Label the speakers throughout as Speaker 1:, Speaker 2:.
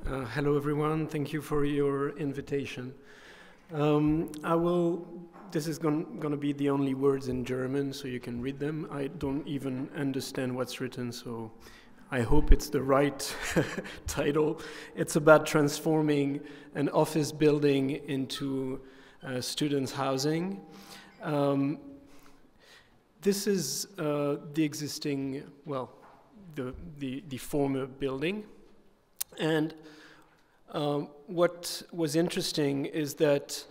Speaker 1: Hello everyone, thank you for your invitation. This is going to be the only words in German, so you can read them. I don't even understand what's written, so I hope it's the right title. It's about transforming an office building into students' housing. This is the existing, well, the former building. And what was interesting is that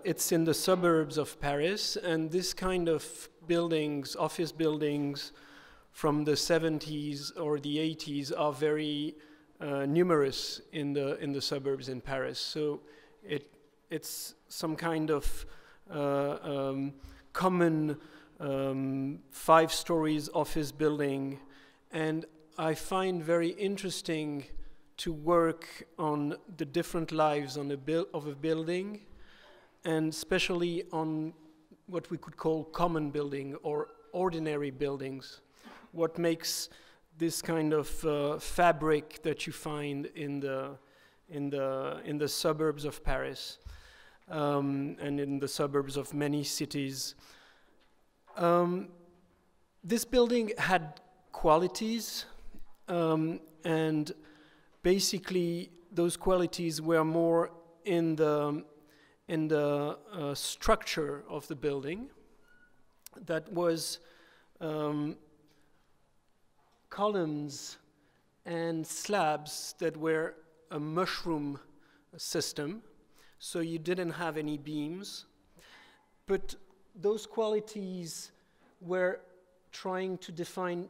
Speaker 1: it's in the suburbs of Paris, and this kind of buildings, office buildings from the 70s or the 80s are very numerous in the suburbs in Paris. So it's some kind of common 5 stories office building, and I find very interesting to work on the different lives of a building, and especially on what we could call common building or ordinary buildings. What makes this kind of fabric that you find in the suburbs of Paris and in the suburbs of many cities. This building had qualities, and basically those qualities were more in the structure of the building. That was columns and slabs that were a mushroom system, so you didn't have any beams, but those qualities were trying to define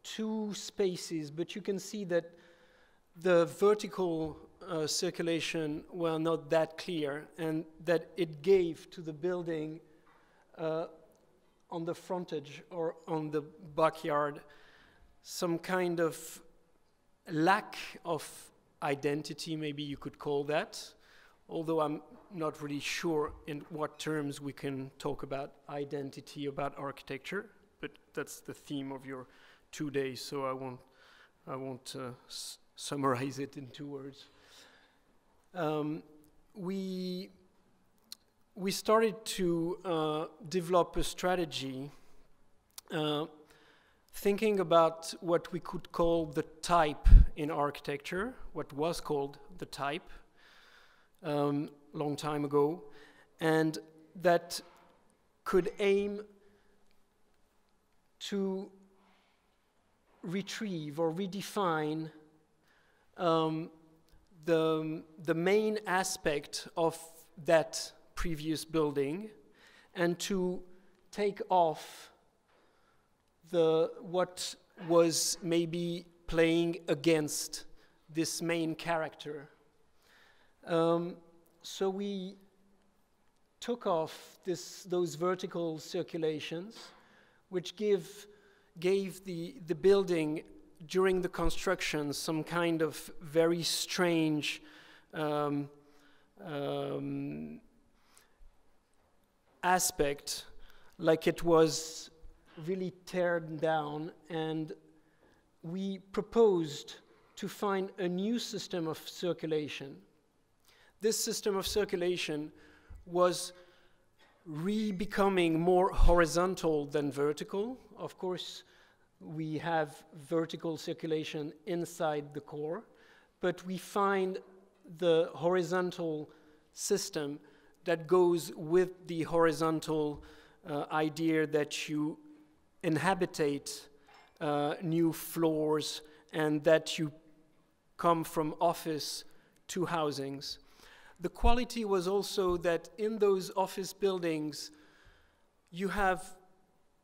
Speaker 1: 2 spaces, but you can see that the vertical circulation were not that clear, and that it gave to the building on the frontage or on the backyard some kind of lack of identity, maybe you could call that, although I'm not really sure in what terms we can talk about identity, about architecture, but that's the theme of your 2 days, so I won't summarize it in 2 words. We started to develop a strategy thinking about what we could call the type in architecture, what was called the type long time ago, and that could aim to retrieve or redefine the main aspect of that previous building, and to take off what was maybe playing against this main character. So we took off those vertical circulations, which gave the building during the construction some kind of very strange aspect, like it was really teared down, and we proposed to find a new system of circulation. This system of circulation was becoming more horizontal than vertical. Of course, we have vertical circulation inside the core, but we find the horizontal system that goes with the horizontal idea that you inhabitate new floors and that you come from office to housings. The quality was also that in those office buildings you have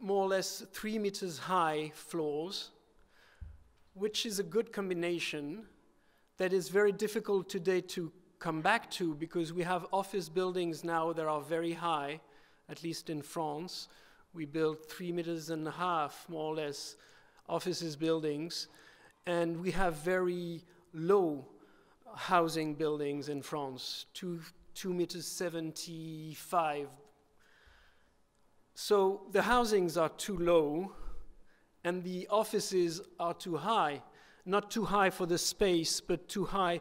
Speaker 1: more or less 3 meters high floors, which is a good combination that is very difficult today to come back to, because we have office buildings now that are very high, at least in France. We built 3.5 meters, more or less, offices buildings, and we have very low housing buildings in France, 2.75 meters. So the housings are too low, and the offices are too high. Not too high for the space, but too high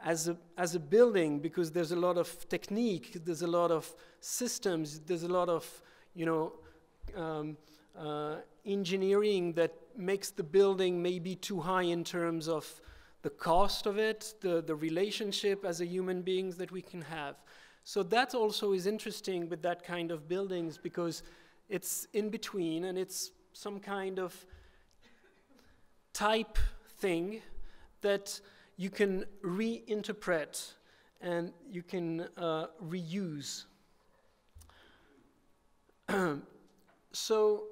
Speaker 1: as a building, because there's a lot of technique, there's a lot of systems, there's a lot of, you know, engineering that makes the building maybe too high in terms of the cost of it, the relationship as a human beings that we can have. So that also is interesting with that kind of buildings, because it's in between and it's some kind of type thing that you can reinterpret and you can reuse. So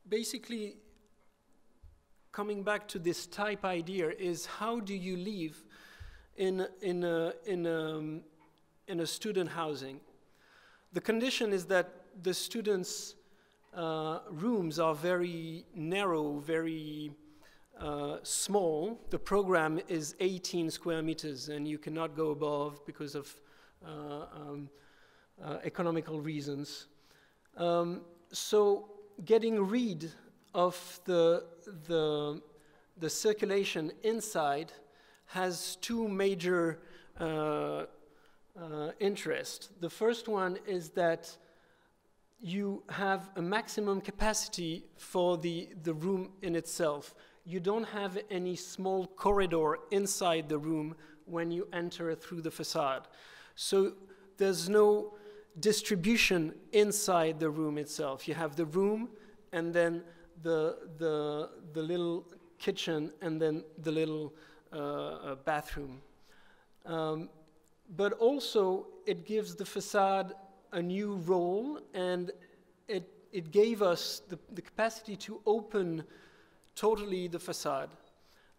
Speaker 1: basically, coming back to this type idea is, how do you live in a student housing? The condition is that the students' rooms are very narrow, very small. The program is 18 square meters, and you cannot go above because of economical reasons. So getting rid of the circulation inside has two major interests. The first one is that you have a maximum capacity for the room in itself. You don't have any small corridor inside the room when you enter through the facade. So there's no distribution inside the room itself. You have the room and then the little kitchen and then the little bathroom. But also it gives the facade a new role, and it gave us the capacity to open totally the facade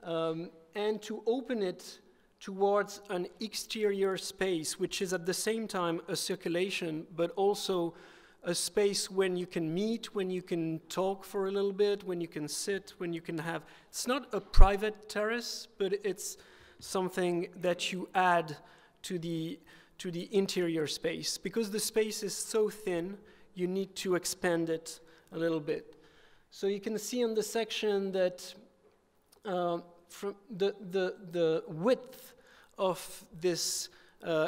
Speaker 1: and to open it towards an exterior space, which is at the same time a circulation, but also a space when you can meet, when you can talk for a little bit, when you can sit, when you can have. It's not a private terrace, but it's something that you add to the interior space. Because the space is so thin, you need to expand it a little bit. So you can see in the section that from the width of this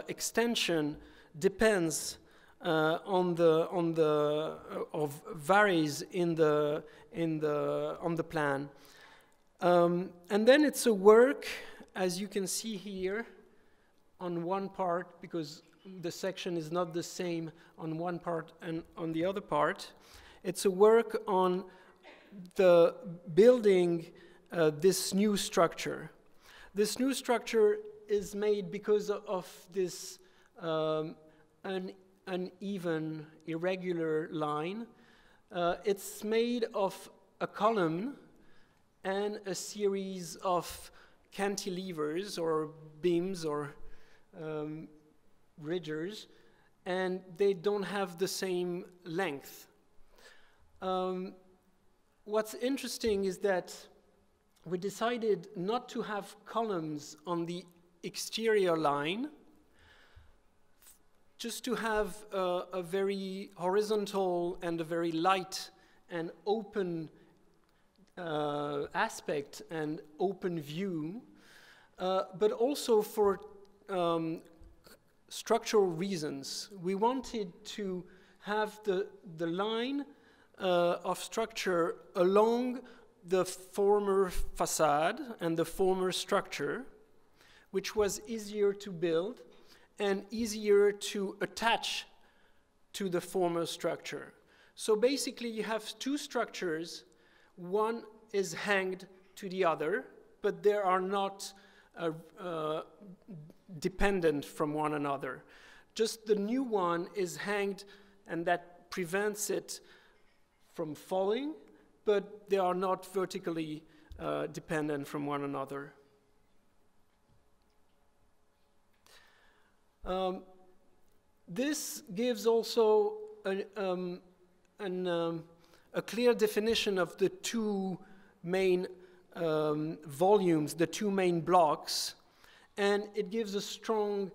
Speaker 1: extension depends varies on the plan, and then it's a work, as you can see here, on one part, because the section is not the same on one part and on the other part. It's a work on the building this new structure. This new structure is made because of this uneven, irregular line. It's made of a column and a series of cantilevers or beams or ridges, and they don't have the same length. What's interesting is that we decided not to have columns on the exterior line, just to have a very horizontal and a very light and open aspect and open view, but also for structural reasons. We wanted to have the line of structure along the former facade and the former structure, which was easier to build and easier to attach to the former structure. So basically you have two structures, one is hanged to the other, but they are not dependent from one another. Just the new one is hanged, and that prevents it from falling, but they are not vertically dependent from one another. This gives also a clear definition of the two main volumes, the two main blocks, and it gives a strong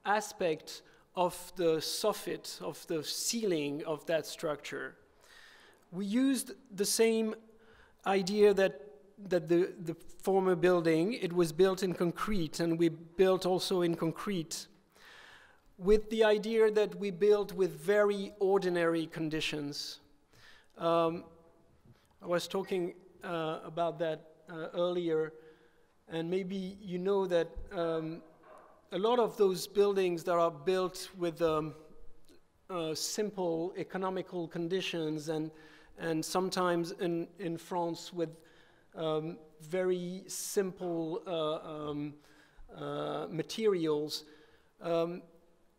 Speaker 1: aspect of the soffit, of the ceiling of that structure. We used the same idea that the former building, it was built in concrete, and we built also in concrete, with the idea that we built with very ordinary conditions. I was talking about that earlier, and maybe you know that a lot of those buildings that are built with simple economical conditions, and sometimes in France with very simple materials,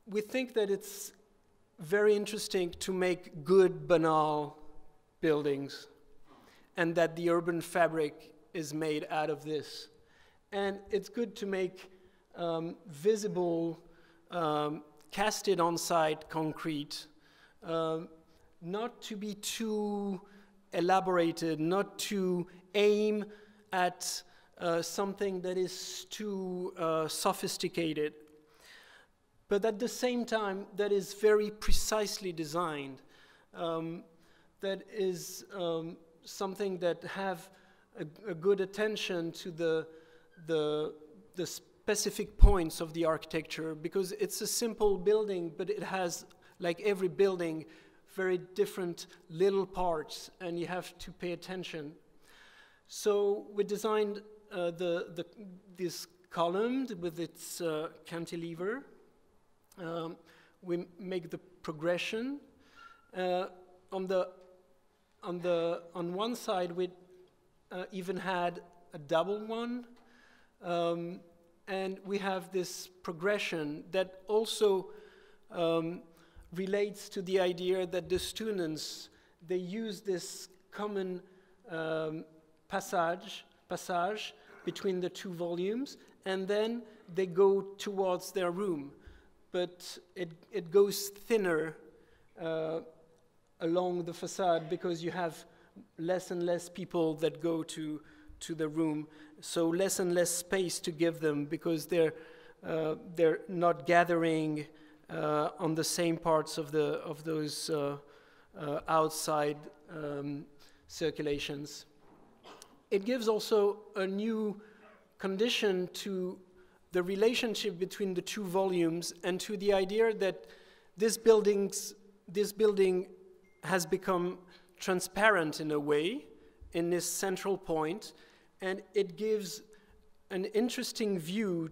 Speaker 1: we think that it's very interesting to make good, banal buildings, and that the urban fabric is made out of this. And it's good to make visible, casted on-site concrete, not to be too elaborated, not to aim at something that is too sophisticated, but at the same time that is very precisely designed, that is something that have a good attention to the specific points of the architecture, because it's a simple building, but it has, like every building, very different little parts, and you have to pay attention. So we designed this column with its cantilever. We make the progression. On one side, we even had a double one, and we have this progression that also relates to the idea that the students, they use this common passage between the two volumes, and then they go towards their room. But it goes thinner along the facade, because you have less and less people that go to the room, so less and less space to give them, because they're not gathering on the same parts of those outside circulations. It gives also a new condition to the relationship between the two volumes, and to the idea that this building has become transparent in a way in this central point, and it gives an interesting view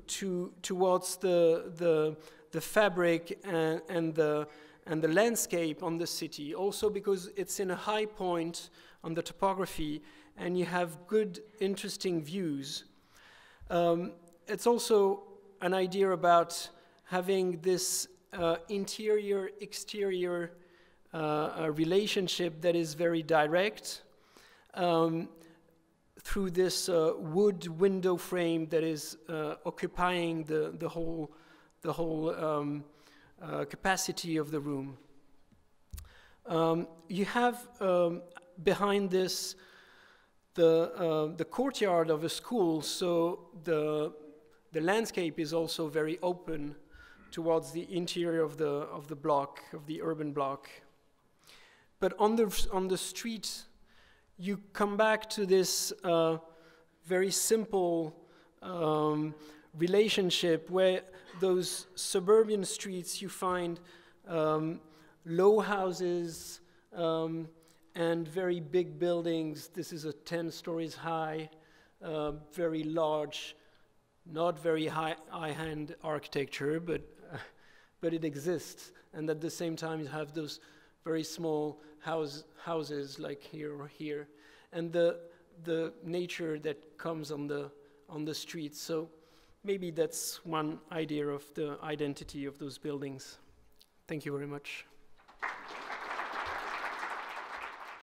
Speaker 1: towards the fabric and the landscape on the city, also because it's in a high point on the topography, and you have good, interesting views. It's also an idea about having this interior-exterior relationship that is very direct, through this wood window frame that is occupying the whole capacity of the room. You have behind this the courtyard of a school, so the landscape is also very open towards the interior of the block, of the urban block. But on the street, you come back to this very simple relationship, where those suburban streets, you find low houses and very big buildings. This is a 10 stories high, very large, not very high-end architecture, but it exists. And at the same time, you have those very small houses like here or here, and the nature that comes on the streets. So maybe that's one idea of the identity of those buildings. Thank you very much.